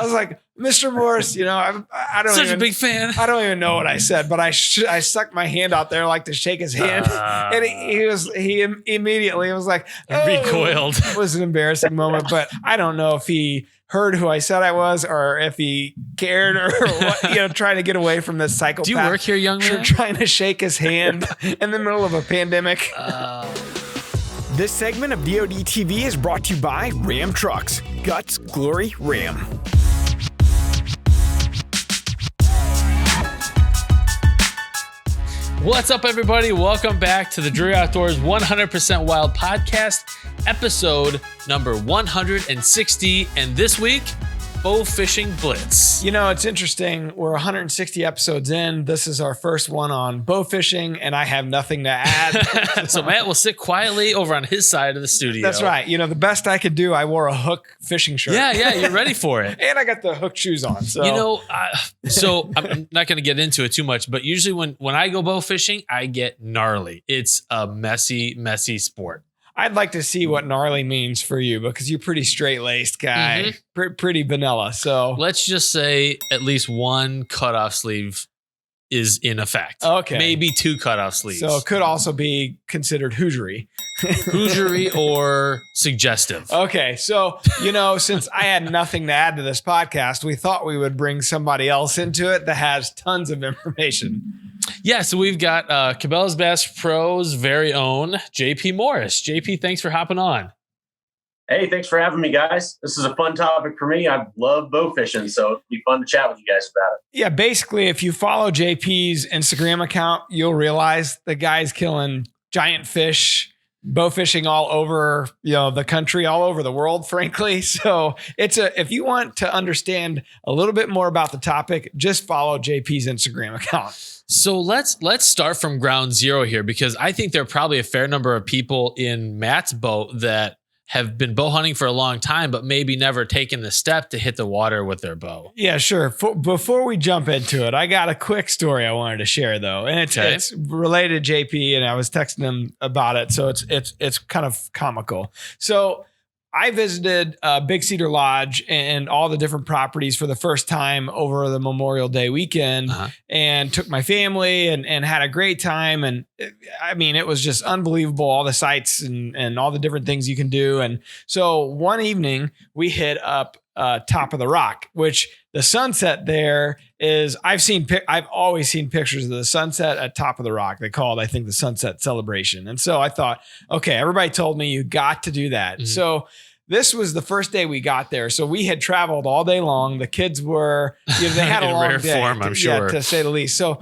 I was like, Mr. Morris, I don't Such even, a big fan. I don't even know what I said, but I stuck my hand out there like to shake his hand. And he immediately was like, recoiled. It was an embarrassing moment, but I don't know if he heard who I said I was or if he cared or what, trying to get away from this psychopath. Do you work here, young man? Trying to shake his hand in the middle of a pandemic. This segment of DoD TV is brought to you by Ram Trucks. Guts, Glory, Ram. What's up, everybody? Welcome back to the Dreary Outdoors 100% Wild Podcast, episode number 160. And this week, Bowfishing Blitz. It's interesting. We're 160 episodes in. This is our first one on bowfishing, and I have nothing to add. So Matt will sit quietly over on his side of the studio. That's right. The best I could do, I wore a hook fishing shirt. Yeah, you're ready for it. And I got the hook shoes on. So, so I'm not going to get into it too much, but usually when I go bow fishing, I get gnarly. It's a messy sport. I'd like to see what gnarly means for you because you're pretty straight-laced guy, pretty vanilla. So let's just say at least one cutoff sleeve is in effect. Okay. Maybe two cutoff sleeves. So it could also be considered Hoosiery. Hoosiery or suggestive. Okay. So, since I had nothing to add to this podcast, we thought we would bring somebody else into it that has tons of information. Yeah, so we've got Cabela's Bass Pro's very own JP Morris. JP, thanks for hopping on. Hey, thanks for having me, guys. This is a fun topic for me. I love bow fishing, so it'll be fun to chat with you guys about it. Yeah, basically, if you follow JP's Instagram account, you'll realize the guy's killing giant fish, bow fishing all over, the country, all over the world, frankly. So if you want to understand a little bit more about the topic, just follow JP's Instagram account. So let's start from ground zero here, because I think there are probably a fair number of people in Matt's boat that have been bow hunting for a long time, but maybe never taken the step to hit the water with their bow. Yeah, sure. Before we jump into it, I got a quick story I wanted to share, though, and it's related to JP, and I was texting him about it, so it's kind of comical. So I visited Big Cedar Lodge and all the different properties for the first time over the Memorial Day weekend and took my family and had a great time. And it was just unbelievable, all the sights and all the different things you can do. And so one evening we hit up Top of the Rock, which the sunset there is, I've always seen pictures of the sunset at Top of the Rock. They call it, I think, the Sunset Celebration. And so I thought, okay, everybody told me you got to do that. Mm-hmm. So this was the first day we got there. So we had traveled all day long. The kids were, they had a long rare day, form, I'm sure, to say the least. So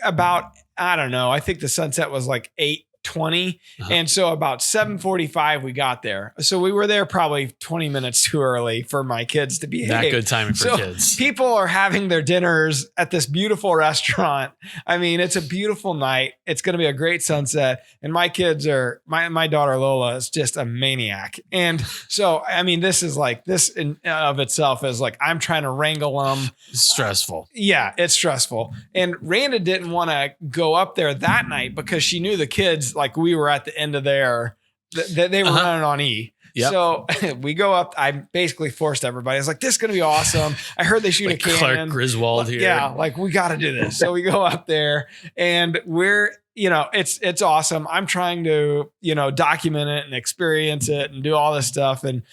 about, I don't know, I think the sunset was like 8:20. And so about 7:45 we got there. So we were there probably 20 minutes too early for my kids to behave. Not good timing for kids. People are having their dinners at this beautiful restaurant. it's a beautiful night. It's going to be a great sunset. And my kids my daughter Lola is just a maniac. And so, this is like, this in of itself is like, I'm trying to wrangle them. Stressful. Yeah, it's stressful. And Randa didn't want to go up there that night because she knew the kids, like we were at the end of they were running on E. Yep. So we go up. I basically forced everybody. I was like, this is going to be awesome. I heard they shoot a cannon. Clark Griswold here. Yeah. Like we got to do this. So we go up there and we're, it's awesome. I'm trying to, document it and experience it and do all this stuff. And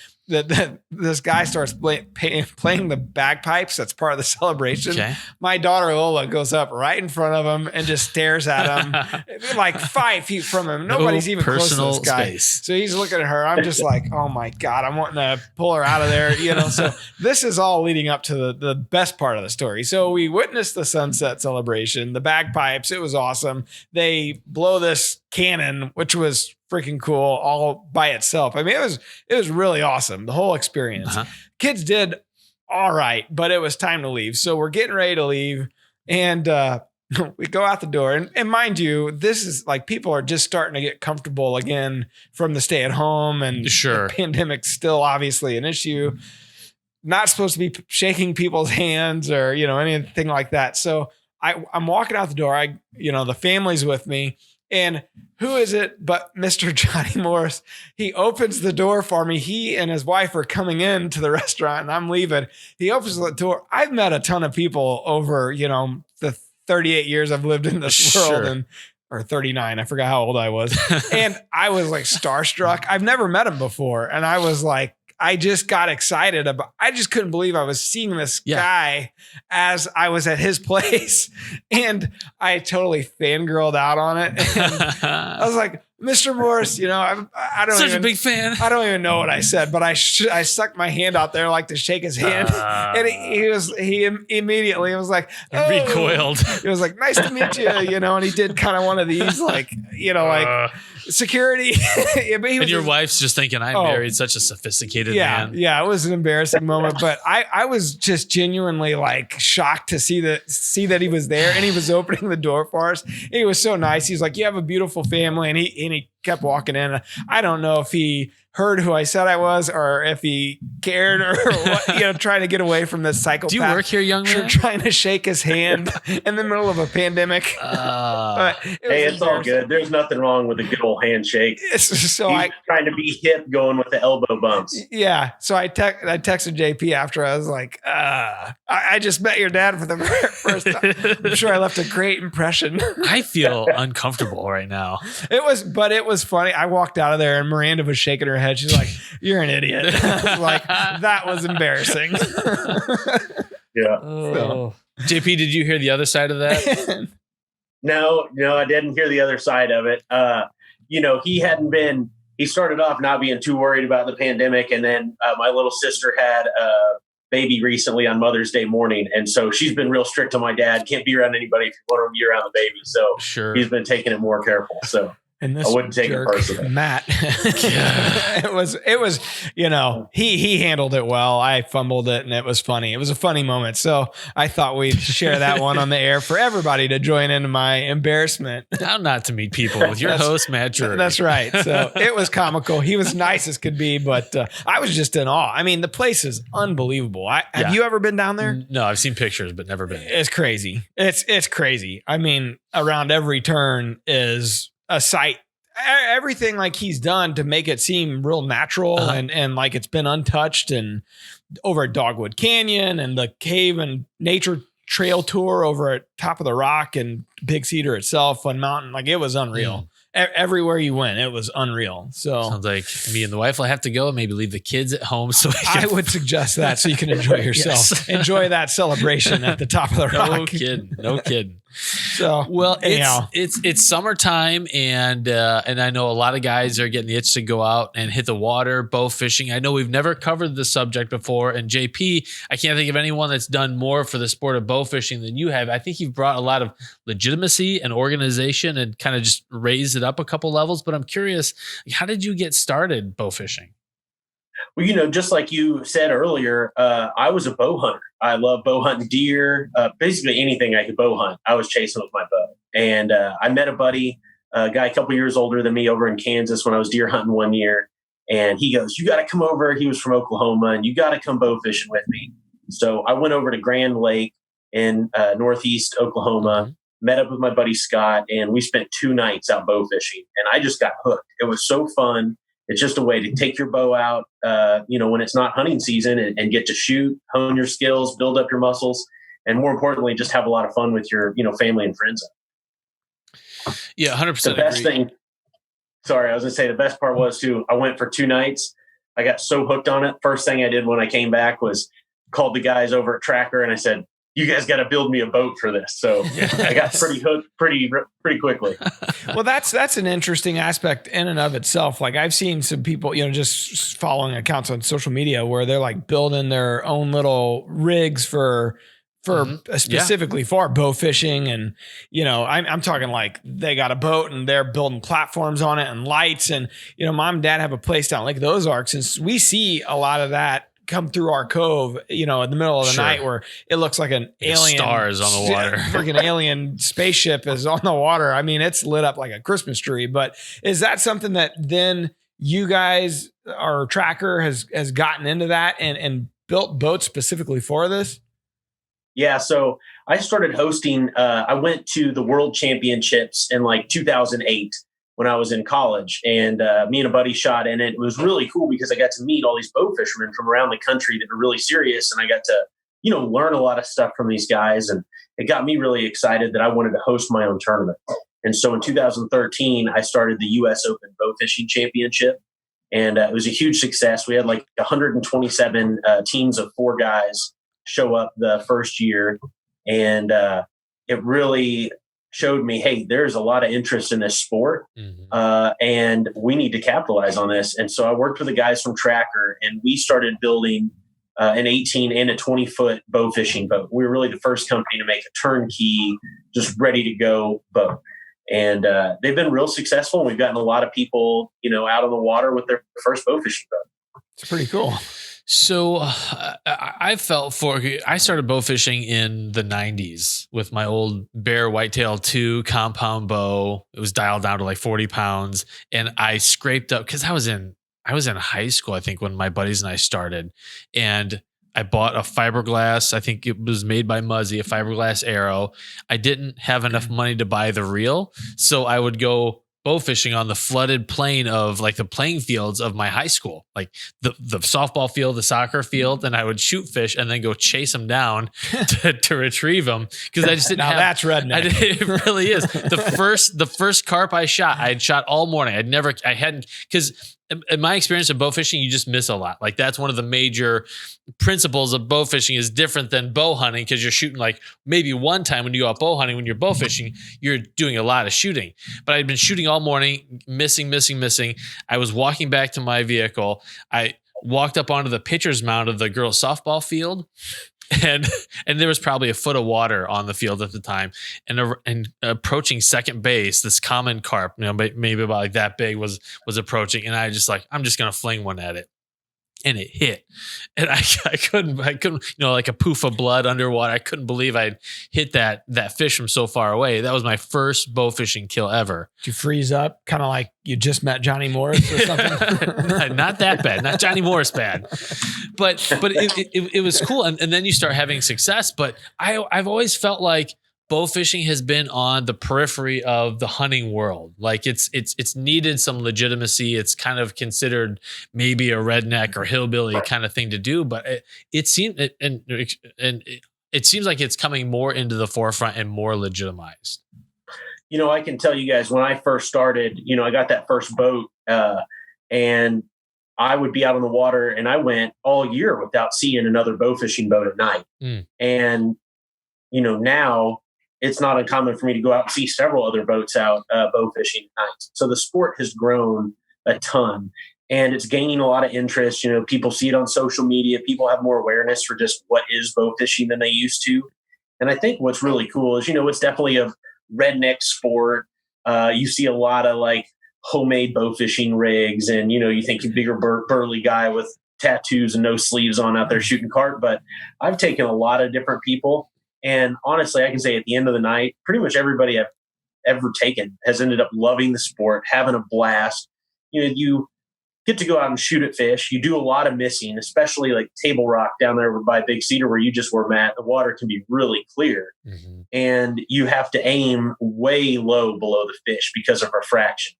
this guy starts playing the bagpipes. That's part of the celebration. Okay. My daughter Lola goes up right in front of him and just stares at him like 5 feet from him. Nobody's even close to this guy. Space. So he's looking at her. I'm just like, oh my God, I'm wanting to pull her out of there. So this is all leading up to the best part of the story. So we witnessed the sunset celebration, the bagpipes. It was awesome. They blow this cannon, which was freaking cool all by itself. It was really awesome. The whole experience. Kids did all right, but it was time to leave. So we're getting ready to leave and we go out the door. And mind you, this is like people are just starting to get comfortable again from the stay at home and the pandemic's still obviously an issue. Not supposed to be shaking people's hands or, anything like that. So I'm walking out the door. The family's with me. And who is it but Mr. Johnny Morris? He opens the door for me. He and his wife are coming in to the restaurant and I'm leaving. He opens the door. I've met a ton of people over, the 38 years I've lived in this world or 39. I forgot how old I was. And I was like starstruck. I've never met him before. And I was like, I just got excited I just couldn't believe I was seeing this guy as I was at his place. And I totally fangirled out on it. And I was like, Mr. Morris, I don't Such even, a big fan. I don't even know what I said, but I stuck my hand out there like to shake his hand. And he immediately was like, recoiled. It was like, nice to meet you, and he did kind of one of these like security. And your wife's just thinking, I married such a sophisticated man. Yeah, it was an embarrassing moment, but I was just genuinely like shocked to see that he was there and he was opening the door for us. And he was so nice. He's like, you have a beautiful family. And he kept walking in. I don't know if he heard who I said I was or if he cared or what, trying to get away from this psychopath. Do you work here, young man? Trying to shake his hand in the middle of a pandemic. It's all good. There's nothing wrong with a good old handshake. So He's trying to be hip going with the elbow bumps. Yeah. So I texted JP after. I was like, I just met your dad for the first time. I'm sure I left a great impression. I feel uncomfortable right now. It was funny. I walked out of there and Miranda was shaking her head. She's like, you're an idiot. I was like, that was embarrassing. Yeah. Oh. JP, did you hear the other side of that? No, I didn't hear the other side of it. He started off not being too worried about the pandemic. And then my little sister had a baby recently on Mother's Day morning. And so she's been real strict on my dad. Can't be around anybody if you want to be around the baby. So he's been taking it more careful. So and this I wouldn't take it personally. Matt. it was, he handled it well. I fumbled it and it was funny. It was a funny moment. So I thought we'd share that one on the air for everybody to join into my embarrassment. How not to meet people with your host, Matt Drury. That's right. So it was comical. He was nice as could be, but I was just in awe. I mean, the place is unbelievable. Have you ever been down there? No, I've seen pictures, but never been. It's crazy. It's crazy. I mean, around every turn is a sight. Everything like he's done to make it seem real natural and like it's been untouched, and over at Dogwood Canyon and the cave and nature trail tour over at Top of the Rock and Big Cedar itself, Fun Mountain, like it was unreal. Everywhere you went, it was unreal. So sounds like me and the wife will have to go and maybe leave the kids at home. So I would suggest that so you can enjoy yourself. Yes. Enjoy that celebration at the Top of the Rock. No kidding. So well, it's summertime and I know a lot of guys are getting the itch to go out and hit the water, bow fishing. I know we've never covered the subject before, and JP, I can't think of anyone that's done more for the sport of bow fishing than you have. I think you've brought a lot of legitimacy and organization and kind of just raised it up a couple levels. But I'm curious, how did you get started bow fishing? Well, just like you said earlier, I was a bow hunter. I love bow hunting deer, basically anything I could bow hunt. I was chasing with my bow. And I met a buddy, a guy a couple years older than me over in Kansas when I was deer hunting one year. And he goes, you got to come over. He was from Oklahoma, and you got to come bow fishing with me. So I went over to Grand Lake in northeast Oklahoma, met up with my buddy Scott, and we spent 2 nights out bow fishing. And I just got hooked. It was so fun. It's just a way to take your bow out, when it's not hunting season and get to shoot, hone your skills, build up your muscles, and more importantly, just have a lot of fun with your, family and friends. Yeah, 100%. The best thing. Sorry, I was going to say the best part was too, I went for 2 nights. I got so hooked on it. First thing I did when I came back was called the guys over at Tracker and I said, you guys got to build me a boat for this. So I got pretty hooked pretty quickly. Well, that's an interesting aspect in and of itself. Like I've seen some people, just following accounts on social media where they're like building their own little rigs for specifically for bow fishing. And, I'm talking like they got a boat and they're building platforms on it and lights. And, mom and dad have a place down Lake of the Ozarks. And we see a lot of that come through our cove, in the middle of the night where it looks like an alien stars on the water. Freaking alien spaceship is on the water. I mean, it's lit up like a Christmas tree. But is that something that then you guys, our Tracker has gotten into that and built boats specifically for this? Yeah. So I started hosting, I went to the World Championships in like 2008 when I was in college, and me and a buddy shot in it. It was really cool because I got to meet all these bow fishermen from around the country that are really serious. And I got to, learn a lot of stuff from these guys. And it got me really excited that I wanted to host my own tournament. And so in 2013, I started the U.S. Open Bowfishing Championship. And it was a huge success. We had like 127 teams of 4 guys show up the first year. And it really showed me, hey, there's a lot of interest in this sport, and we need to capitalize on this. And so I worked with the guys from Tracker, and we started building an 18 and a 20-foot bow fishing boat. We were really the first company to make a turnkey, just ready to go boat. And they've been real successful. We've gotten a lot of people, out on the water with their first bow fishing boat. It's pretty cool. So I started bow fishing in the 90s with my old Bear Whitetail 2 compound bow. It was dialed down to like 40 pounds. And I scraped up because I was in high school, I think, when my buddies and I started. And I bought a fiberglass. I think it was made by Muzzy, a fiberglass arrow. I didn't have enough money to buy the reel. So I would go bow fishing on the flooded plain of like the playing fields of my high school, like the softball field, the soccer field. And I would shoot fish and then go chase them down to retrieve them. Cause I just didn't now have, that's redneck. It really is. The first carp I had shot all morning. Cause in my experience of bow fishing, you just miss a lot. Like that's one of the major principles of bow fishing is different than bow hunting because you're shooting like maybe one time when you go out bow hunting. When you're bow fishing, you're doing a lot of shooting. But I'd been shooting all morning, missing. I was walking back to my vehicle. I walked up onto the pitcher's mound of the girls' softball field. And there was probably a foot of water on the field at the time, and approaching second base, this common carp, maybe about like that big was approaching, and I just like, I'm just gonna fling one at it, and it hit, and I couldn't, like a poof of blood underwater. I couldn't believe I'd hit that fish from so far away. That was my first bow fishing kill ever. Did you freeze up, kind of like you just met Johnny Morris or something? Not that bad, not Johnny Morris bad, but it was cool. And then you start having success. But I've always felt like bow fishing has been on the periphery of the hunting world. Like it's needed some legitimacy. It's kind of considered maybe a redneck or hillbilly kind of thing to do, but it seems it seems like it's coming more into the forefront and more legitimized. I can tell you guys when I first started, I got that first boat, and I would be out on the water, and I went all year without seeing another bow fishing boat at night. And, now it's not uncommon for me to go out and see several other boats out bow fishing at night. So the sport has grown a ton, and it's gaining a lot of interest. People see it on social media. People have more awareness for just what is bow fishing than they used to. And I think what's really cool is, it's definitely a redneck sport. You see a lot of like homemade bow fishing rigs, and you think a bigger burly guy with tattoos and no sleeves on out there shooting carp. But I've taken a lot of different people, and honestly, I can say at the end of the night, pretty much everybody I've ever taken has ended up loving the sport, having a blast. You get to go out and shoot at fish. You do a lot of missing, especially like Table Rock down there by Big Cedar where you just were, Matt. The water can be really clear, and you have to aim way low below the fish because of refraction.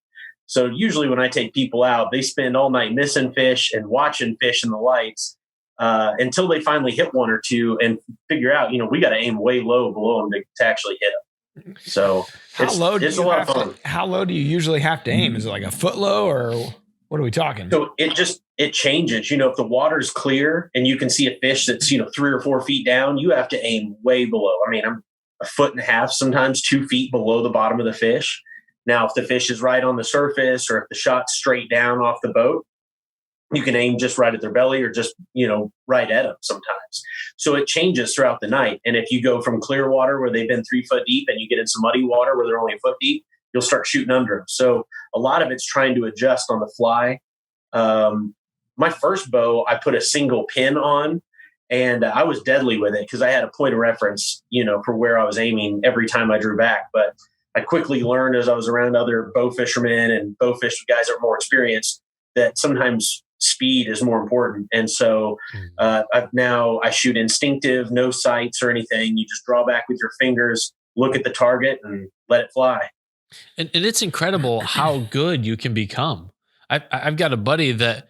So usually when I take people out, they spend all night missing fish and watching fish in the lights until they finally hit one or two and figure out, we got to aim way low below them to actually hit them. So it's a lot of fun. How low do you usually have to aim? Is it like a foot low, or what are we talking? So it changes. If the water's clear and you can see a fish that's, 3 or 4 feet down, you have to aim way below. I mean, I'm 1.5 feet, sometimes 2 feet below the bottom of the fish. Now, if the fish is right on the surface, or if the shot's straight down off the boat, you can aim just right at their belly, or just, right at them sometimes. So it changes throughout the night. And if you go from clear water where they've been 3 foot deep and you get in some muddy water where they're only a foot deep, you'll start shooting under them. So a lot of it's trying to adjust on the fly. My first bow, I put a single pin on, and I was deadly with it because I had a point of reference, for where I was aiming every time I drew back. But I quickly learned as I was around other bow fishermen and bow fish guys that are more experienced that sometimes speed is more important. And so I shoot instinctive, no sights or anything. You just draw back with your fingers, look at the target, and let it fly. And it's incredible how good you can become. I've got a buddy that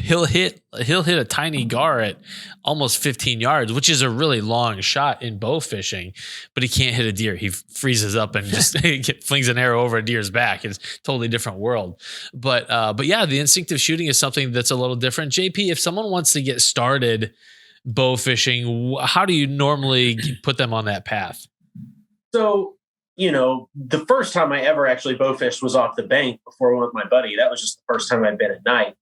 he'll hit a tiny gar at almost 15 yards, which is a really long shot in bow fishing, but he can't hit a deer. He freezes up and just flings an arrow over a deer's back. It's a totally different world. But yeah, the instinctive shooting is something that's a little different. JP, if someone wants to get started bow fishing, how do you normally put them on that path? So, the first time I ever actually bow fished was off the bank before I went with my buddy. That was just the first time I'd been at night.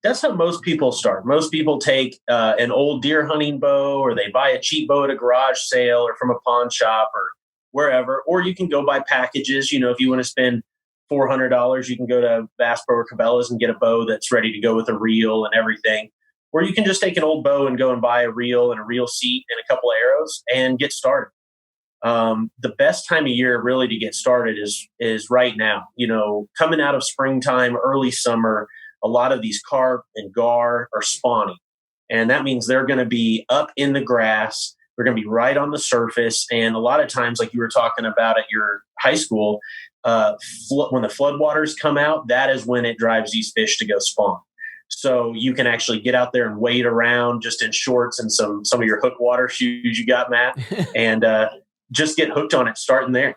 That's how most people start. Most people take an old deer hunting bow, or they buy a cheap bow at a garage sale or from a pawn shop or wherever. Or you can go buy packages. If you want to spend $400, you can go to Bass Pro or Cabela's and get a bow that's ready to go with a reel and everything. Or you can just take an old bow and go and buy a reel and a reel seat and a couple of arrows and get started. The best time of year really to get started is right now. Coming out of springtime, early summer, a lot of these carp and gar are spawning. And that means they're going to be up in the grass. They're going to be right on the surface. And a lot of times, like you were talking about at your high school, when the floodwaters come out, that is when it drives these fish to go spawn. So you can actually get out there and wade around just in shorts and some of your hook water shoes you got, Matt, and just get hooked on it starting there.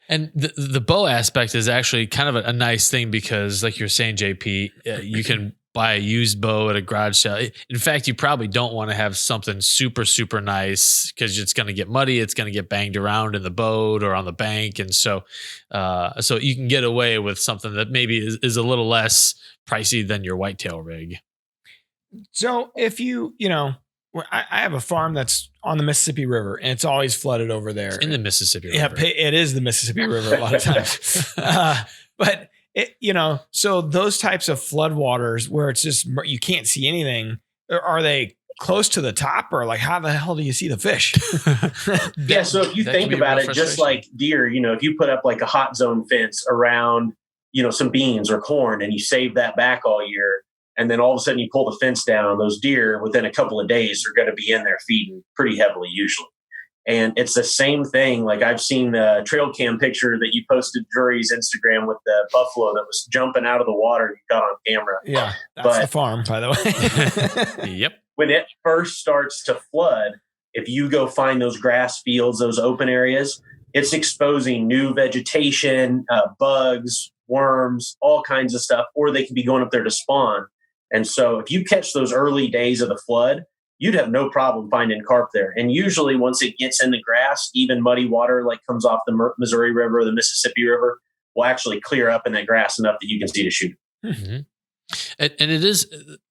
And the bow aspect is actually kind of a nice thing because, like you're saying, JP, you can buy a used bow at a garage sale. In fact, you probably don't want to have something super, super nice because it's going to get muddy. It's going to get banged around in the boat or on the bank. And so you can get away with something that maybe is a little less pricey than your whitetail rig. So if I have a farm that's on the Mississippi River and it's always flooded over there. It's in the Mississippi River. Yeah, it is the Mississippi River a lot of times. But so those types of floodwaters where it's just, you can't see anything, are they close to the top, or like how the hell do you see the fish? Yeah. So if you think about it, just like deer, if you put up like a hot zone fence around, some beans or corn and you save that back all year, and then all of a sudden you pull the fence down, those deer within a couple of days are going to be in there feeding pretty heavily usually. And it's the same thing. Like I've seen the trail cam picture that you posted Drury's Instagram with the buffalo that was jumping out of the water you got on camera. Yeah, that's the farm, by the way. Yep. When it first starts to flood, if you go find those grass fields, those open areas, it's exposing new vegetation, bugs, worms, all kinds of stuff, or they could be going up there to spawn. And so if you catch those early days of the flood, you'd have no problem finding carp there. And usually once it gets in the grass, even muddy water like comes off the Missouri River or the Mississippi River will actually clear up in that grass enough that you can see to shoot. Mm-hmm. And it is,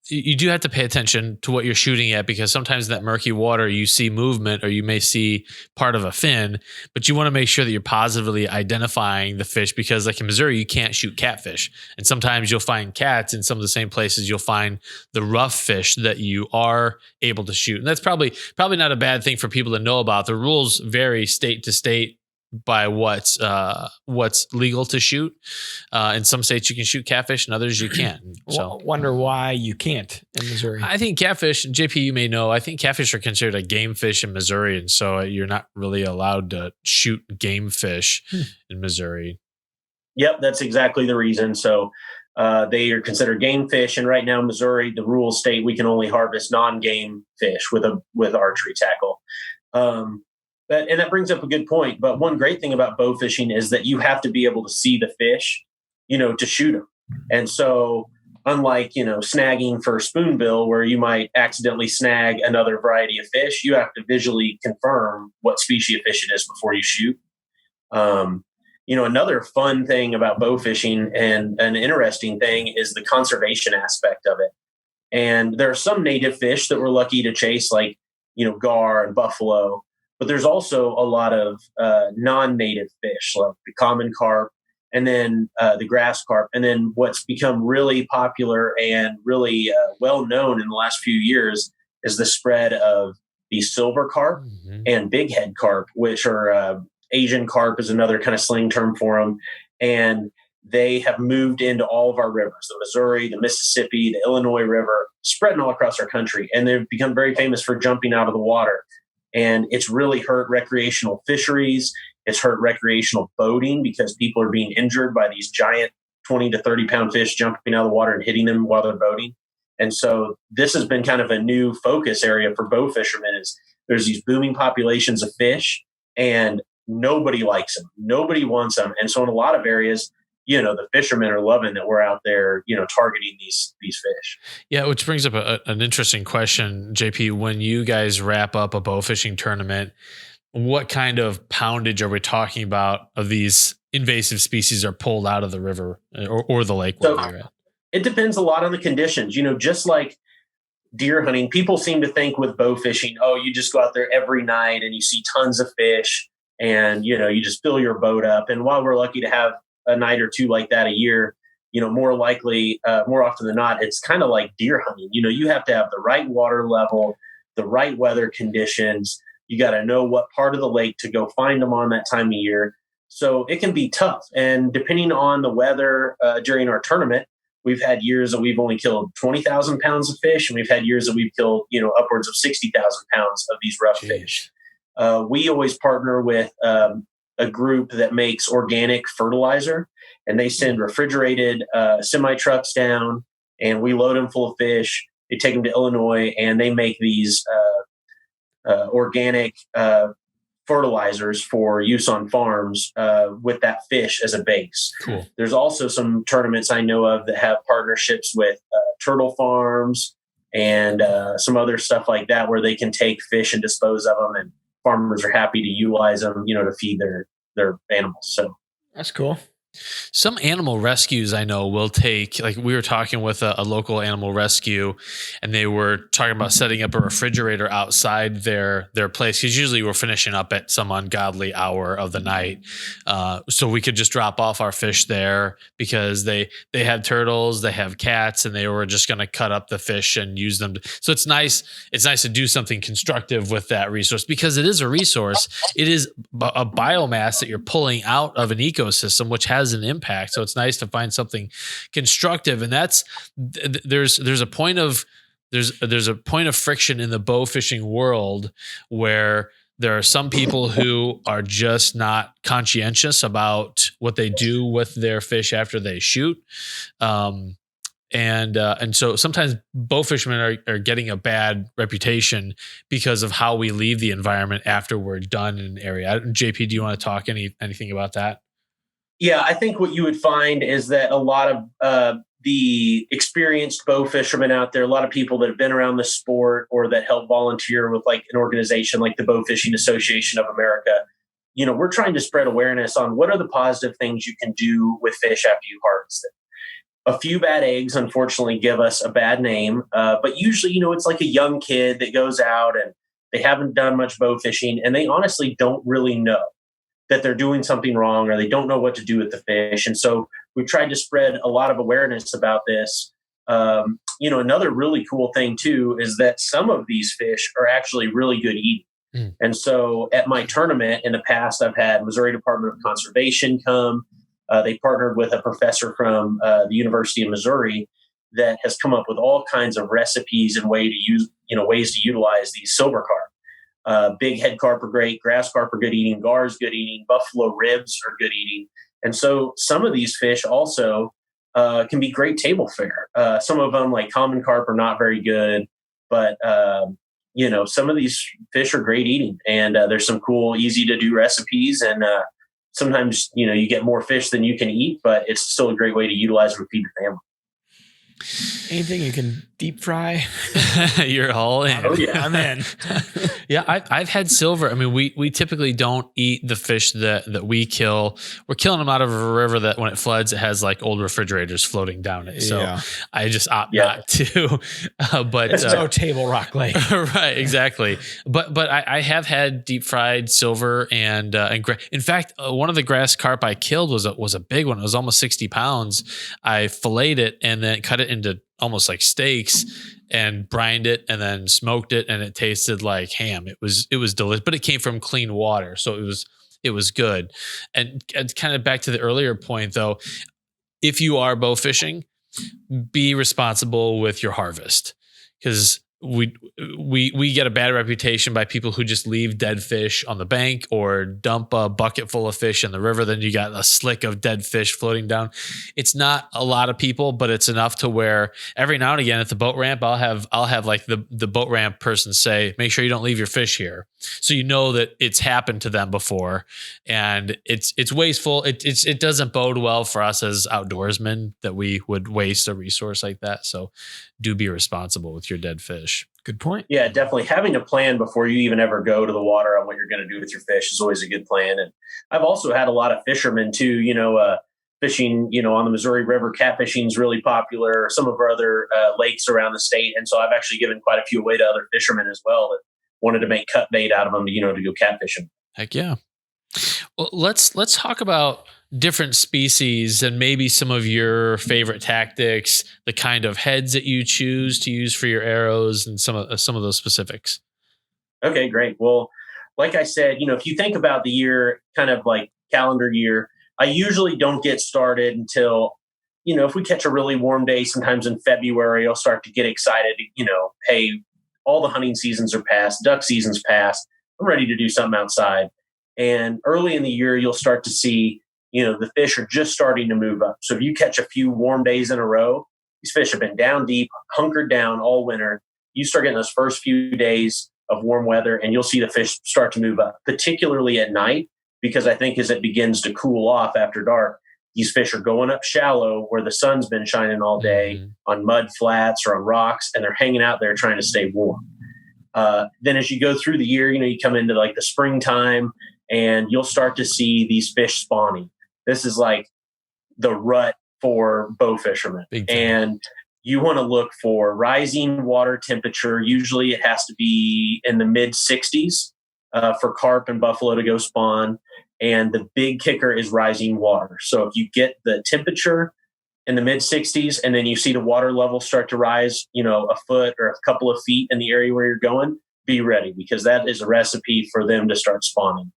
you do have to pay attention to what you're shooting at, because sometimes in that murky water, you see movement or you may see part of a fin, but you want to make sure that you're positively identifying the fish, because like in Missouri, you can't shoot catfish. And sometimes you'll find cats in some of the same places you'll find the rough fish that you are able to shoot. And that's probably not a bad thing for people to know about. The rules vary state to state by what's legal to shoot. In some states you can shoot catfish, and others you can't. So wonder why you can't in Missouri. I think catfish, JP, you may know, I think catfish are considered a game fish in Missouri, and so you're not really allowed to shoot game fish in Missouri. Yep, that's exactly the reason. So they are considered game fish, and right now Missouri, the rules state we can only harvest non-game fish with archery tackle. And that brings up a good point. But one great thing about bow fishing is that you have to be able to see the fish, to shoot them. And so unlike, snagging for spoonbill, where you might accidentally snag another variety of fish, you have to visually confirm what species of fish it is before you shoot. Another fun thing about bow fishing and an interesting thing is the conservation aspect of it. And there are some native fish that we're lucky to chase, like, gar and buffalo. But there's also a lot of non-native fish, like the common carp, and then the grass carp. And then what's become really popular and really well-known in the last few years is the spread of the silver carp and big head carp, which are Asian carp is another kind of slang term for them. And they have moved into all of our rivers, the Missouri, the Mississippi, the Illinois River, spreading all across our country. And they've become very famous for jumping out of the water. And it's really hurt recreational fisheries. It's hurt recreational boating because people are being injured by these giant 20 to 30 pound fish jumping out of the water and hitting them while they're boating. And so this has been kind of a new focus area for bow fishermen. Is there's these booming populations of fish and nobody likes them. Nobody wants them. And so in a lot of areas, the fishermen are loving that we're out there, targeting these fish. Yeah, which brings up an interesting question, JP. When you guys wrap up a bow fishing tournament, what kind of poundage are we talking about of these invasive species are pulled out of the river or the lake? So it depends a lot on the conditions. Just like deer hunting, people seem to think with bow fishing, oh, you just go out there every night and you see tons of fish and, you just fill your boat up. And while we're lucky to have a night or two like that a year, more likely, more often than not, it's kind of like deer hunting. You have to have the right water level, the right weather conditions. You got to know what part of the lake to go find them on that time of year. So it can be tough. And depending on the weather during our tournament, we've had years that we've only killed 20,000 pounds of fish. And we've had years that we've killed, upwards of 60,000 pounds of these rough fish. We always partner with a group that makes organic fertilizer, and they send refrigerated semi trucks down, and we load them full of fish. They take them to Illinois, and they make these organic fertilizers for use on farms with that fish as a base. Cool. There's also some tournaments I know of that have partnerships with turtle farms and some other stuff like that, where they can take fish and dispose of them, and farmers are happy to utilize them, to feed their animals. So that's cool. Some animal rescues I know will take, like we were talking with a local animal rescue, and they were talking about setting up a refrigerator outside their place, because usually we're finishing up at some ungodly hour of the night. So we could just drop off our fish there, because they have turtles, they have cats, and they were just going to cut up the fish and use them. So it's nice to do something constructive with that resource, because it is a resource. It is a biomass that you're pulling out of an ecosystem, which has an impact. So it's nice to find something constructive. And that's there's a point of friction in the bow fishing world where there are some people who are just not conscientious about what they do with their fish after they shoot. And so sometimes bow fishermen are getting a bad reputation because of how we leave the environment after we're done in an area. JP, do you want to talk anything about that? Yeah, I think what you would find is that a lot of the experienced bow fishermen out there, a lot of people that have been around the sport or that help volunteer with like an organization like the Bow Fishing Association of America, we're trying to spread awareness on what are the positive things you can do with fish after you harvest them. A few bad eggs, unfortunately, give us a bad name, but usually, it's like a young kid that goes out and they haven't done much bow fishing, and they honestly don't really know that they're doing something wrong, or they don't know what to do with the fish. And so we've tried to spread a lot of awareness about this. Another really cool thing too is that some of these fish are actually really good eating. And so at my tournament in the past, I've had Missouri Department of Conservation come. They partnered with a professor from the University of Missouri that has come up with all kinds of recipes and ways to utilize these silver carp. Big head carp are great. Grass carp are good eating. Gar is good eating. Buffalo ribs are good eating. And so some of these fish also can be great table fare. Some of them, like common carp, are not very good, but some of these fish are great eating. And there's some cool, easy to do recipes. And sometimes you get more fish than you can eat, but it's still a great way to utilize and feed the family. Anything you can deep fry, you're all in. Oh yeah, I'm in. Yeah, I've had silver. I mean, we typically don't eat the fish that we kill. We're killing them out of a river that when it floods, it has like old refrigerators floating down it. So I just opt not to. But it's no Table Rock Lake, right? Exactly. But I have had deep fried silver and in fact, one of the grass carp I killed was a big one. It was almost 60 pounds. I filleted it and then cut it into almost like steaks and brined it and then smoked it, and it tasted like ham. It was delicious, but it came from clean water, so it was good. And kind of back to the earlier point though, if you are bow fishing, be responsible with your harvest, because we get a bad reputation by people who just leave dead fish on the bank or dump a bucket full of fish in the river. Then you got a slick of dead fish floating down. It's not a lot of people, but it's enough to where every now and again at the boat ramp, I'll have like the boat ramp person say, make sure you don't leave your fish here. So you know that it's happened to them before, and it's wasteful. It doesn't bode well for us as outdoorsmen that we would waste a resource like that. So do be responsible with your dead fish. Good point. Yeah, definitely. Having a plan before you even ever go to the water on what you're going to do with your fish is always a good plan. And I've also had a lot of fishermen too, fishing, on the Missouri River. Catfishing is really popular. Some of our other lakes around the state. And so I've actually given quite a few away to other fishermen as well that wanted to make cut bait out of them, to go catfishing. Heck yeah. Well, let's talk about different species and maybe some of your favorite tactics, the kind of heads that you choose to use for your arrows, and some of those specifics. Okay, great. Well, like I said, if you think about the year, kind of like calendar year, I usually don't get started until, if we catch a really warm day, sometimes in February, I'll start to get excited. Hey, all the hunting seasons are past, duck season's past. I'm ready to do something outside. And early in the year, you'll start to see, the fish are just starting to move up. So if you catch a few warm days in a row, these fish have been down deep, hunkered down all winter. You start getting those first few days of warm weather, and you'll see the fish start to move up, particularly at night, because I think as it begins to cool off after dark, these fish are going up shallow where the sun's been shining all day on mud flats or on rocks, and they're hanging out there trying to stay warm. Then as you go through the year, you come into like the springtime, and you'll start to see these fish spawning. This is like the rut for bow fishermen. And you want to look for rising water temperature. Usually it has to be in the mid 60s for carp and buffalo to go spawn. And the big kicker is rising water. So if you get the temperature in the mid 60s and then you see the water level start to rise, a foot or a couple of feet in the area where you're going, be ready, because that is a recipe for them to start spawning.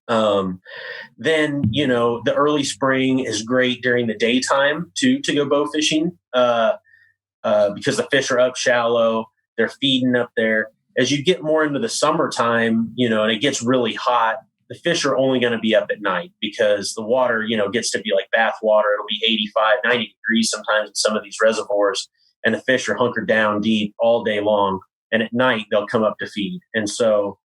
Then, the early spring is great during the daytime to go bow fishing, because the fish are up shallow, they're feeding up there. As you get more into the summertime, and it gets really hot, the fish are only going to be up at night because the water, gets to be like bath water. It'll be 85, 90 degrees sometimes in some of these reservoirs, and the fish are hunkered down deep all day long. And at night they'll come up to feed. And so,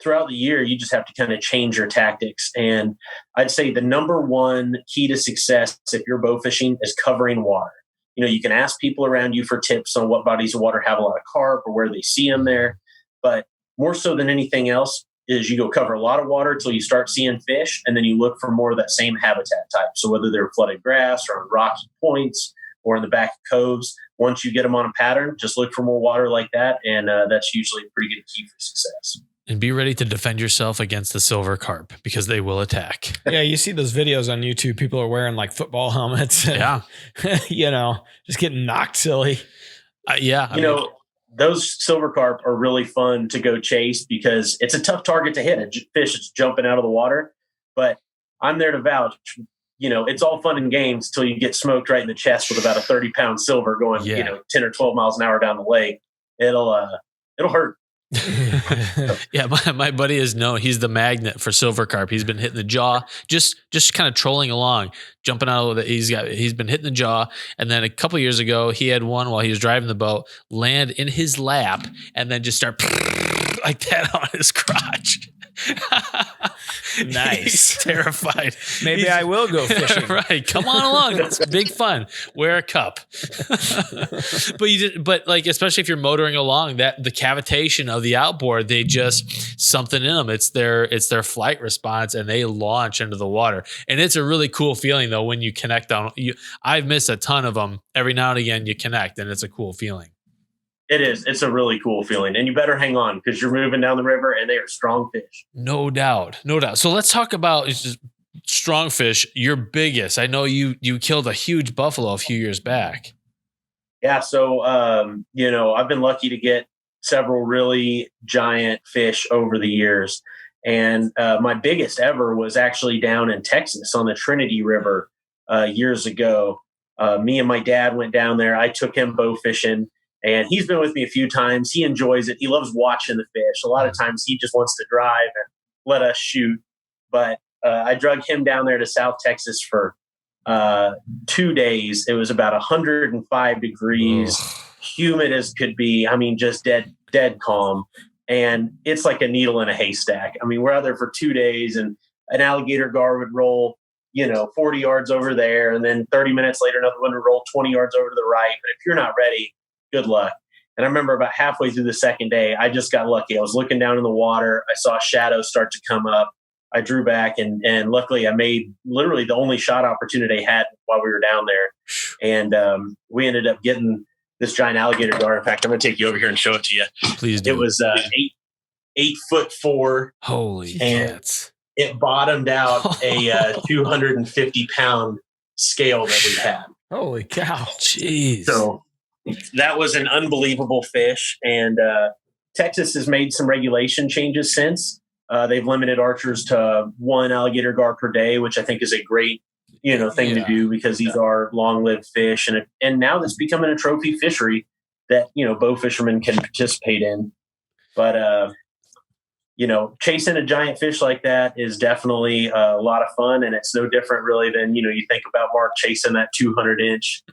throughout the year, you just have to kind of change your tactics. And I'd say the number one key to success if you're bow fishing is covering water. You can ask people around you for tips on what bodies of water have a lot of carp or where they see them there. But more so than anything else is you go cover a lot of water until you start seeing fish, and then you look for more of that same habitat type. So whether they're flooded grass or on rocky points or in the back of coves, once you get them on a pattern, just look for more water like that. And that's usually a pretty good key for success. And be ready to defend yourself against the silver carp, because they will attack. Yeah, you see those videos on YouTube. People are wearing like football helmets. And, yeah. Just getting knocked silly. Those silver carp are really fun to go chase because it's a tough target to hit. A fish is jumping out of the water. But I'm there to vouch. It's all fun and games until you get smoked right in the chest with about a 30-pound silver going, 10 or 12 miles an hour down the lake. It'll hurt. Yeah, my buddy he's the magnet for silver carp. He's been hitting the jaw, just kind of trolling along, jumping out of it. He's been hitting the jaw, and then a couple years ago he had one while he was driving the boat land in his lap and then just start like that on his crotch. Nice. He's terrified. Maybe I will go fishing. Right. Come on along. That's big fun. Wear a cup. But especially if you're motoring along, that the cavitation of the outboard, they just something in them. It's their flight response, and they launch into the water. And it's a really cool feeling though when you connect on you. I've missed a ton of them. Every now and again you connect, and it's a cool feeling. It is. It's a really cool feeling. And you better hang on because you're moving down the river and they are strong fish. No doubt. So let's talk about strong fish. Your biggest. I know you killed a huge buffalo a few years back. Yeah. So, I've been lucky to get several really giant fish over the years. And my biggest ever was actually down in Texas on the Trinity River. years ago. Me and my dad went down there. I took him bow fishing, and he's been with me a few times. He enjoys it. He loves watching the fish. A lot of times he just wants to drive and let us shoot. But I drug him down there to South Texas for 2 days. It was about 105 degrees, humid as could be. I mean, just dead calm. And it's like a needle in a haystack. I mean, we're out there for 2 days, and an alligator gar would roll, 40 yards over there. And then 30 minutes later, another one would roll 20 yards over to the right. But if you're not ready, good luck. And I remember about halfway through the second day, I just got lucky. I was looking down in the water. I saw shadows start to come up. I drew back, and luckily I made literally the only shot opportunity I had while we were down there. And we ended up getting this giant alligator gar. In fact, I'm going to take you over here and show it to you. Please do. It was 8'4". Holy and cats. It bottomed out a 250-pound scale that we had. Holy cow. Jeez. So that was an unbelievable fish. And Texas has made some regulation changes since. They've limited archers to one alligator gar per day, which I think is a great thing to do, because these are long-lived fish. And now that's becoming a trophy fishery that, bow fishermen can participate in. But, chasing a giant fish like that is definitely a lot of fun. And it's no different really than, you think about Mark chasing that 200-inch,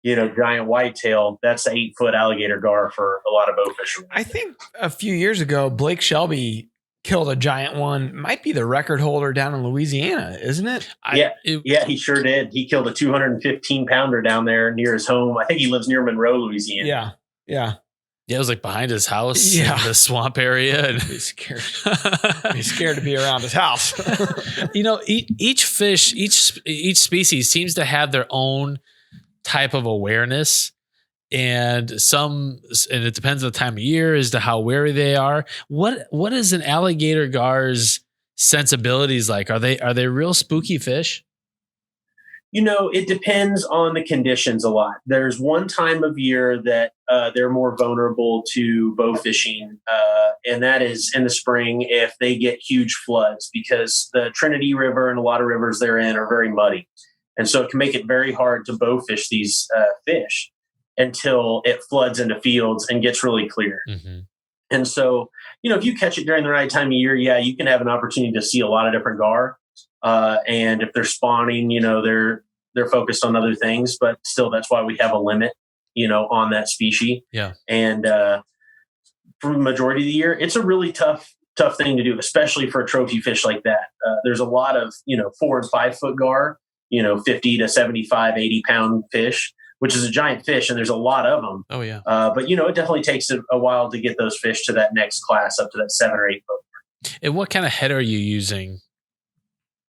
giant whitetail. That's an 8-foot alligator gar for a lot of bow fishermen. I think a few years ago, Blake Shelby killed a giant one. Might be the record holder down in Louisiana, isn't it? Yeah, he sure did. He killed a 215-pounder down there near his home. I think he lives near Monroe, Louisiana. Yeah. Yeah, it was like behind his house in the swamp area. And He's scared. He's scared to be around his house. Each fish, each species seems to have their own type of awareness. And it depends on the time of year as to how wary they are. What is an alligator gar's sensibilities like? Are they real spooky fish? It depends on the conditions a lot. There's one time of year that they're more vulnerable to bow fishing, and that is in the spring if they get huge floods, because the Trinity River and a lot of rivers they're in are very muddy. And so it can make it very hard to bow fish these fish until it floods into fields and gets really clear. Mm-hmm. And so, if you catch it during the right time of year, you can have an opportunity to see a lot of different gar. And if they're spawning, they're focused on other things, but still that's why we have a limit, on that species. Yeah. And for the majority of the year, it's a really tough thing to do, especially for a trophy fish like that. There's a lot of, 4 and 5 foot gar, 50 to 75, 80 pound fish, which is a giant fish. And there's a lot of them. Oh yeah. But it definitely takes a while to get those fish to that next class up to that 7 or 8 foot. And what kind of head are you using?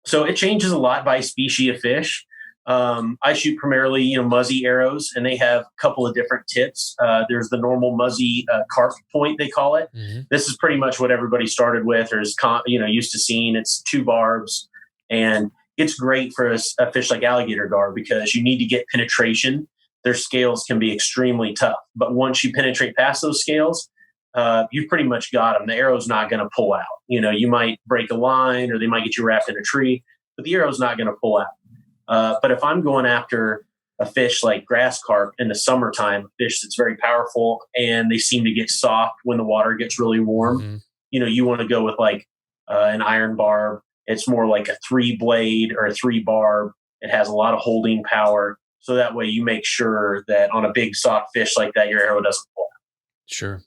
So it changes a lot by species of fish. I shoot primarily, muzzy arrows, and they have a couple of different tips. There's the normal muzzy carp point, they call it. Mm-hmm. This is pretty much what everybody started with or is, used to seeing. It's 2 barbs, and it's great for a fish like alligator gar because you need to get penetration. Their scales can be extremely tough, but once you penetrate past those scales, you've pretty much got them. The arrow's not going to pull out. You might break a line or they might get you wrapped in a tree, but the arrow's not going to pull out. But if I'm going after a fish like grass carp in the summertime, a fish that's very powerful and they seem to get soft when the water gets really warm, Mm-hmm. You want to go with like an iron barb. It's more like a 3 blade or a 3 barb. It has a lot of holding power. So that way you make sure that on a big soft fish like that, your arrow doesn't pull out. Sure.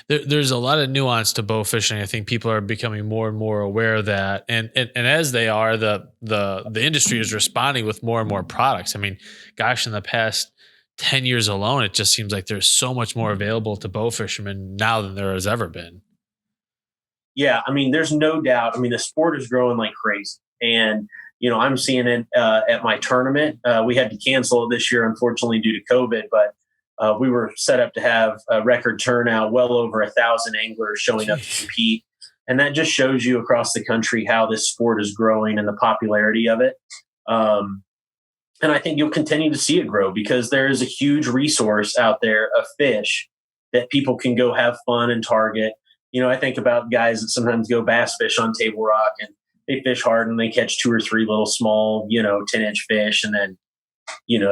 There's a lot of nuance to bow fishing. I think people are becoming more and more aware of that. And as they are, the industry is responding with more and more products. I mean, gosh, in the past 10 years alone, it just seems like there's so much more available to bow fishermen now than there has ever been. Yeah, I mean, there's no doubt. I mean, the sport is growing like crazy. And, I'm seeing it at my tournament. We had to cancel it this year, unfortunately, due to COVID, but we were set up to have a record turnout, well over 1,000 anglers showing up to compete. And that just shows you across the country how this sport is growing and the popularity of it. And I think you'll continue to see it grow because there is a huge resource out there of fish that people can go have fun and target. I think about guys that sometimes go bass fish on Table Rock and they fish hard and they catch 2 or 3 little small, 10-inch fish. And then,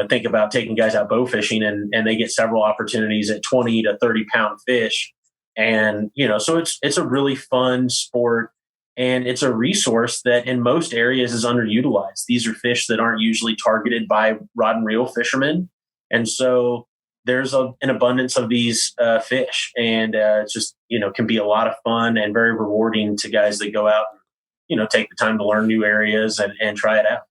think about taking guys out bow fishing and they get several opportunities at 20 to 30 pound fish. And, so it's a really fun sport. And it's a resource that in most areas is underutilized. These are fish that aren't usually targeted by rod and reel fishermen. And so there's an abundance of these fish. And it's just, can be a lot of fun and very rewarding to guys that go out and, take the time to learn new areas and try it out.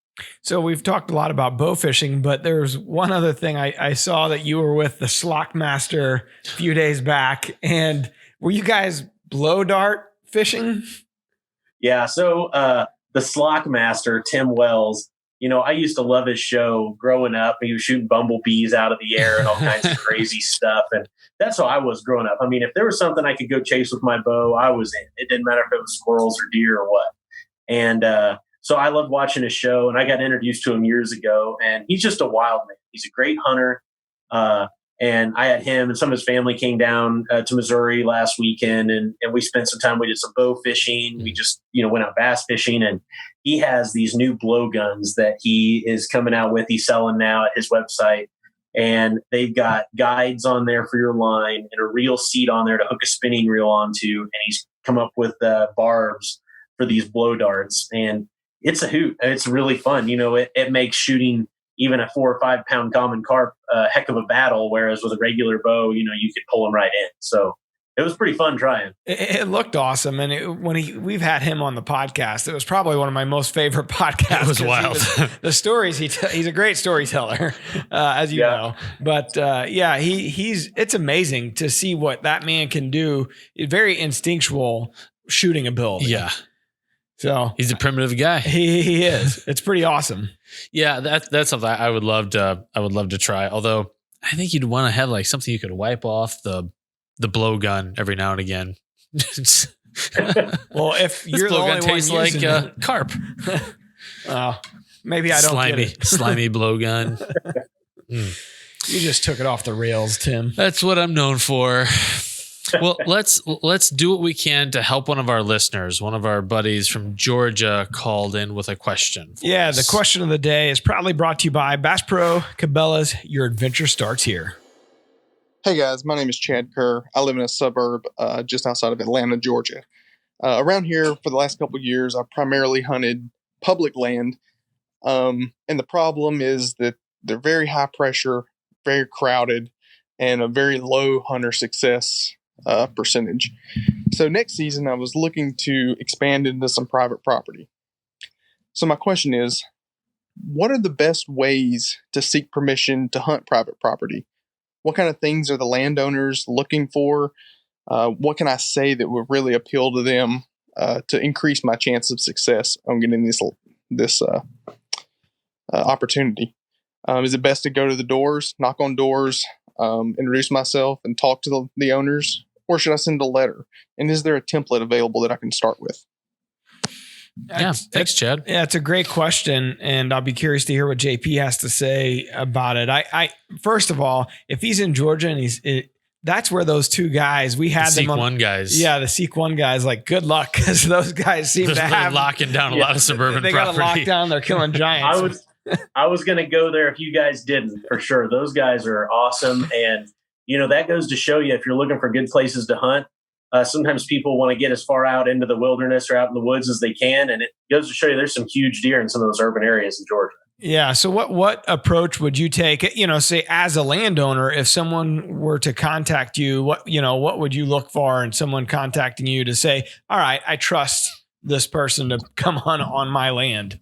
So we've talked a lot about bow fishing, but there's one other thing. I saw that you were with the Slock Master a few days back. And were you guys blow dart fishing? Yeah. So the Slock Master, Tim Wells, I used to love his show growing up. He was shooting bumblebees out of the air and all kinds of crazy stuff. And that's how I was growing up. I mean, if there was something I could go chase with my bow, I was in. It didn't matter if it was squirrels or deer or what. And so I loved watching his show, and I got introduced to him years ago. And he's just a wild man. He's a great hunter. And I had him and some of his family came down to Missouri last weekend, and we spent some time. We did some bow fishing. We just, went out bass fishing, and he has these new blowguns that he is coming out with. He's selling now at his website, and they've got guides on there for your line and a reel seat on there to hook a spinning reel onto. And he's come up with barbs for these blow darts, and it's a hoot. It's really fun. It makes shooting even a 4 or 5 pound common carp a heck of a battle. Whereas with a regular bow, you could pull them right in. So it was pretty fun trying. It looked awesome. And we've had him on the podcast. It was probably one of my most favorite podcasts. It was wild. The stories he's a great storyteller, as you know. But it's amazing to see what that man can do. Very instinctual shooting ability. Yeah. So he's a primitive guy. He is. It's pretty awesome. Yeah, that's something I would love to try. Although I think you'd want to have like something you could wipe off the blowgun every now and again. Well, if you're the only one tastes like carp, maybe I don't get it. Slimy blowgun. You just took it off the rails, Tim. That's what I'm known for. Well, let's do what we can to help one of our listeners. One of our buddies from Georgia called in with a question. Yeah, the question of the day is proudly brought to you by Bass Pro Cabela's. Your adventure starts here. Hey guys, my name is Chad Kerr. I live in a suburb just outside of Atlanta, Georgia. Around here for the last couple of years, I've primarily hunted public land. And the problem is that they're very high pressure, very crowded, and a very low hunter success percentage. So next season, I was looking to expand into some private property. So my question is, what are the best ways to seek permission to hunt private property? What kind of things are the landowners looking for? What can I say that would really appeal to them to increase my chance of success on getting this opportunity? Is it best to go to the doors, knock on doors, introduce myself, and talk to the owners? Or should I send a letter? And is there a template available that I can start with? Yeah, thanks, Chad. Yeah, it's a great question, and I'll be curious to hear what JP has to say about it. I first of all, if he's in Georgia and that's where those two guys we had the them on, Seek One guys. Yeah, the Seek One guys. Like, good luck, because those guys seem to have locking down a lot of suburban they property. They got it locked down. They're killing giants. I was going to go there if you guys didn't, for sure. Those guys are awesome, and that goes to show you if you're looking for good places to hunt. Sometimes people want to get as far out into the wilderness or out in the woods as they can. And it goes to show you there's some huge deer in some of those urban areas in Georgia. Yeah. So what approach would you take, say as a landowner, if someone were to contact you, what would you look for in someone contacting you to say, all right, I trust this person to come hunt on my land?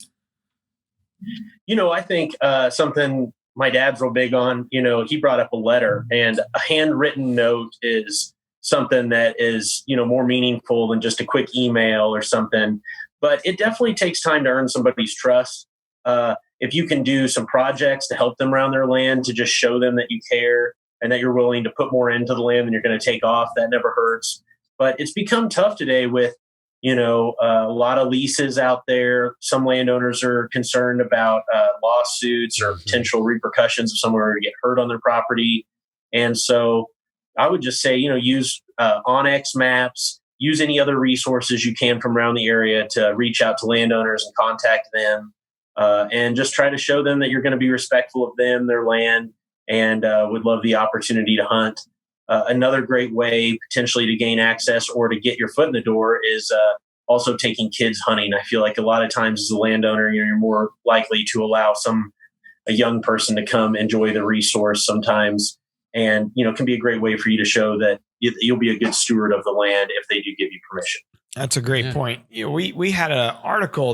I think something my dad's real big on, he brought up a letter, and a handwritten note is something that is, more meaningful than just a quick email or something. But it definitely takes time to earn somebody's trust. If you can do some projects to help them around their land, to just show them that you care and that you're willing to put more into the land than you're going to take off, that never hurts. But it's become tough today with, a lot of leases out there. Some landowners are concerned about lawsuits or potential repercussions if someone were to get hurt on their property. And so I would just say, use Onyx maps, use any other resources you can from around the area to reach out to landowners and contact them, and just try to show them that you're going to be respectful of them, their land, and would love the opportunity to hunt. Another great way potentially to gain access or to get your foot in the door is also taking kids hunting. I feel like a lot of times as a landowner, you're more likely to allow a young person to come enjoy the resource sometimes. And, it can be a great way for you to show that you'll be a good steward of the land if they do give you permission. That's a great point. We had an article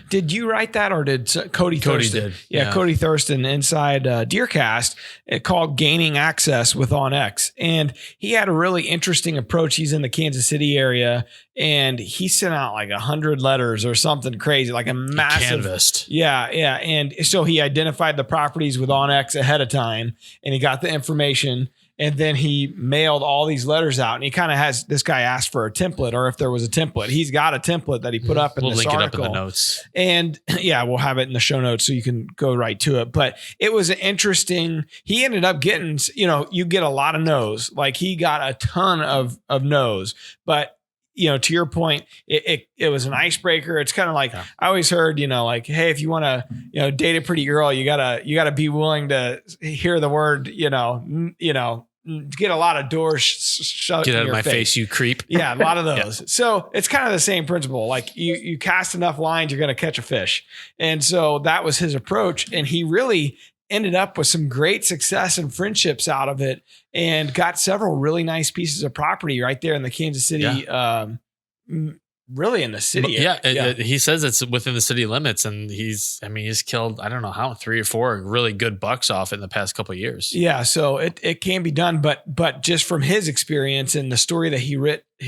did you write that or did Cody Thurston? Did. Yeah, Cody Thurston inside DeerCast, called Gaining Access with OnX. And he had a really interesting approach. He's in the Kansas City area and he sent out like 100 letters or something crazy, like a massive canvassed. Yeah. And so he identified the properties with OnX ahead of time and he got the information. And then he mailed all these letters out, and he kind of this guy asked for a template, or if there was a template. He's got a template that he put up in this article. We'll link it up in the notes. And we'll have it in the show notes so you can go right to it. But it was interesting. He ended up getting, you get a lot of no's. Like he got a ton of no's, but to your point, it was an icebreaker. It's kind of like, I always heard, like, hey, if you want to, date a pretty girl, you gotta be willing to hear the word, get a lot of doors shut. Get out of my face, you creep. Yeah, a lot of those. Yeah. So it's kind of the same principle. Like you cast enough lines, you're going to catch a fish. And so that was his approach. And he really ended up with some great success and friendships out of it and got several really nice pieces of property right there in the Kansas City, really in the city. He says it's within the city limits and he's killed, I don't know how, 3 or 4 really good bucks off in the past couple of years. Yeah. So it can be done, but just from his experience and the story that he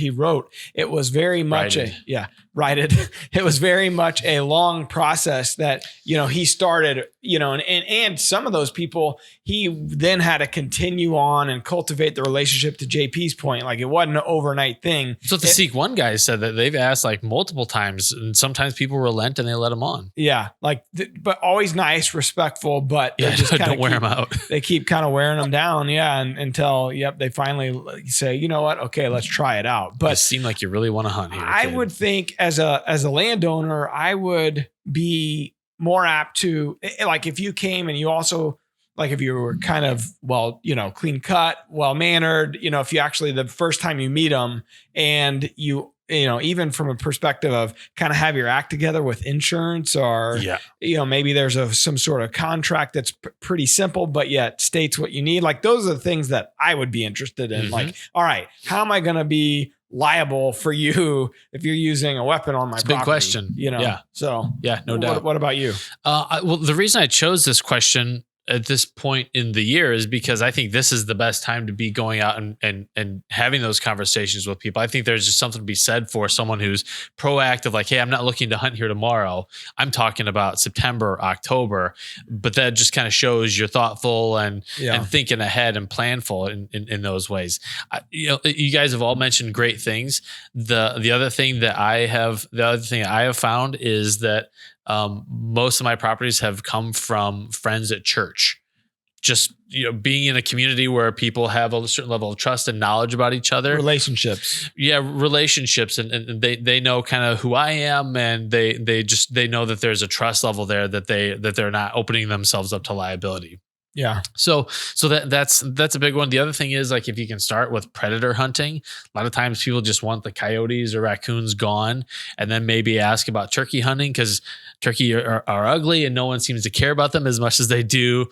wrote, it was very much it was very much a long process that, he started, and some of those people, he then had to continue on and cultivate the relationship. To JP's point, like it wasn't an overnight thing. So the Seek One guy said that they've asked like multiple times and sometimes people relent and they let them on. Yeah. But always nice, respectful, but they just don't wear them out. They keep kind of wearing them down. Yeah. Until, they finally say, you know what? Okay, let's try it out. But it seemed like you really want to hunt here. I would think as a landowner, I would be more apt to, like, if you came and you also, like, if you were kind of, clean cut, well-mannered, if you actually, the first time you meet them and even from a perspective of kind of have your act together with insurance or, maybe there's some sort of contract that's pretty simple, but yet states what you need. Like, those are the things that I would be interested in. Mm-hmm. Like, all right, how am I going to be liable for you if you're using a weapon on my property? Big question. So no doubt. What about you? Well, the reason I chose this question at this point in the year is because I think this is the best time to be going out and having those conversations with people. I think there's just something to be said for someone who's proactive, like, hey, I'm not looking to hunt here tomorrow. I'm talking about September, October, but that just kind of shows you're thoughtful and thinking ahead and planful in those ways. You guys have all mentioned great things. The other thing I have found is that most of my properties have come from friends at church. Just, being in a community where people have a certain level of trust and knowledge about each other. Relationships. Yeah. Relationships. And they know kind of who I am. And they know that there's a trust level there that they're not opening themselves up to liability. Yeah. So that's a big one. The other thing is, like, if you can start with predator hunting, a lot of times people just want the coyotes or raccoons gone and then maybe ask about turkey hunting because turkey are ugly and no one seems to care about them as much as they do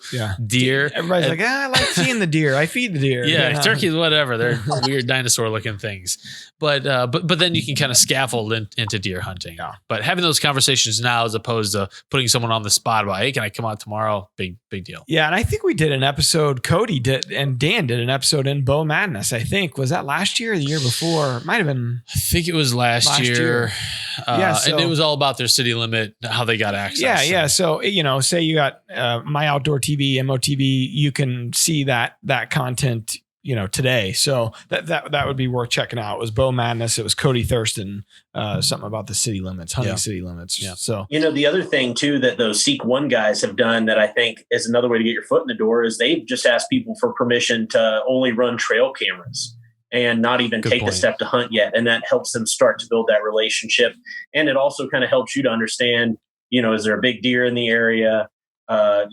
deer. Everybody's like, I like seeing the deer. I feed the deer. Yeah. Turkeys, whatever. They're weird dinosaur looking things. But then you can kind of scaffold into deer hunting. Yeah. But having those conversations now as opposed to putting someone on the spot about, hey, can I come out tomorrow? Big deal. Yeah. And I think we did an episode, Cody did, and Dan did an episode in Bow Madness. I think, was that last year or the year before? Might have been. I think it was last year. And it was all about their city limit, how they got access. Yeah. So, say you got My Outdoor TV, MOTV, you can see that content, today. So that would be worth checking out. It was Bow Madness. It was Cody Thurston, something about the city limits, hunting city limits. Yeah. So, the other thing too, that those Seek One guys have done that I think is another way to get your foot in the door is they've just asked people for permission to only run trail cameras. and not even Good take point. the step to hunt yet. And that helps them start to build that relationship. And it also kind of helps you to understand, is there a big deer in the area? How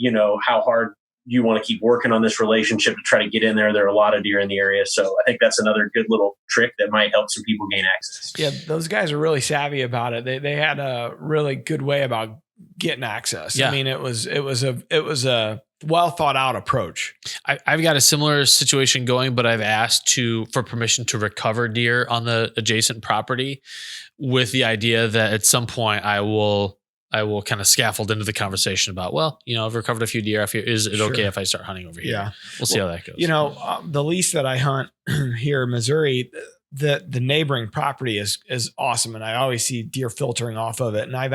hard you want to keep working on this relationship to try to get in there. There are a lot of deer in the area. So I think that's another good little trick that might help some people gain access. Yeah, those guys are really savvy about it. They had a really good way about getting access. Yeah. I mean, it was a well thought out approach. I've got a similar situation going, but I've asked for permission to recover deer on the adjacent property, with the idea that at some point I will kind of scaffold into the conversation about, I've recovered a few deer. Is it okay if I start hunting over here? Yeah. We'll see how that goes. The lease that I hunt here in Missouri, the neighboring property is awesome. And I always see deer filtering off of it. And I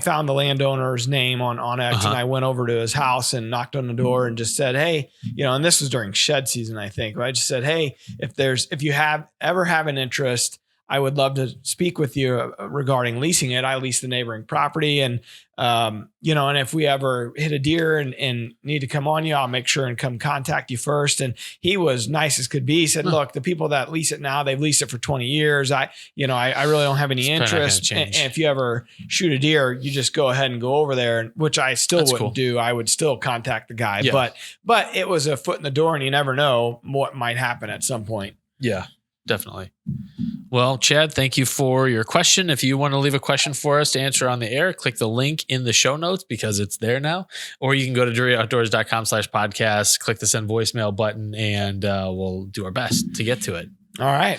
found the landowner's name on X, and I went over to his house and knocked on the door and just said, hey, and this was during shed season, I think. But I just said, hey, if you ever have an interest, I would love to speak with you regarding leasing it. I lease the neighboring property, and and if we ever hit a deer and need to come on you, I'll make sure and come contact you first. And he was nice as could be. He said, look, the people that lease it now, they've leased it for 20 years. I really don't have any interest. And if you ever shoot a deer, you just go ahead and go over there, which I still wouldn't do. I would still contact the guy, but it was a foot in the door, and you never know what might happen at some point. Yeah, definitely. Well, Chad, thank you for your question. If you want to leave a question for us to answer on the air, click the link in the show notes because it's there now. Or you can go to DrearyOutdoors.com/podcast, click the send voicemail button, and we'll do our best to get to it. All right.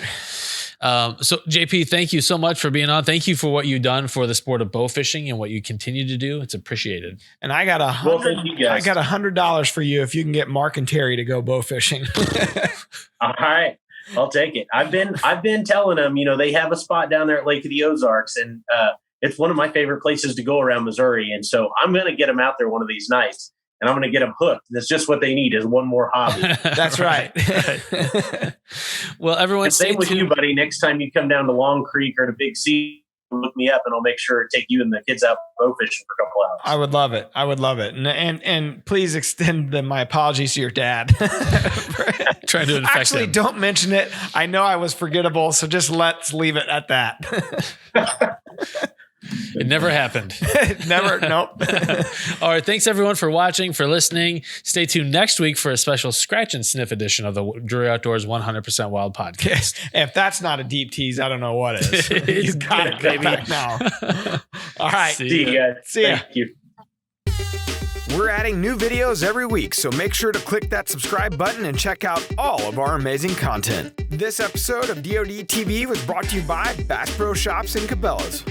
So JP, thank you so much for being on. Thank you for what you've done for the sport of bow fishing and what you continue to do. It's appreciated. And I got $100 for you if you can get Mark and Terry to go bow fishing. All right. I'll take it. I've been telling them, they have a spot down there at Lake of the Ozarks, and it's one of my favorite places to go around Missouri. And so I'm going to get them out there one of these nights, and I'm going to get them hooked. That's just what they need, is one more hobby. That's right. Well, everyone, same with you, buddy. Next time you come down to Long Creek or to Big C, look me up, and I'll make sure to take you and the kids out bow fishing for a couple hours. I would love it. And please extend my apologies to your dad. Trying to infect Actually, him. don't mention it. I know I was forgettable, so just let's leave it at that. It never happened. Never. Nope. All right. Thanks everyone for watching, for listening. Stay tuned next week for a special scratch and sniff edition of the Drury Outdoors 100% Wild podcast. If that's not a deep tease, I don't know what is. You got it, baby. Now. All right. See you guys. See ya. Thank you. We're adding new videos every week, so make sure to click that subscribe button and check out all of our amazing content. This episode of DoD TV was brought to you by Bass Pro Shops and Cabela's.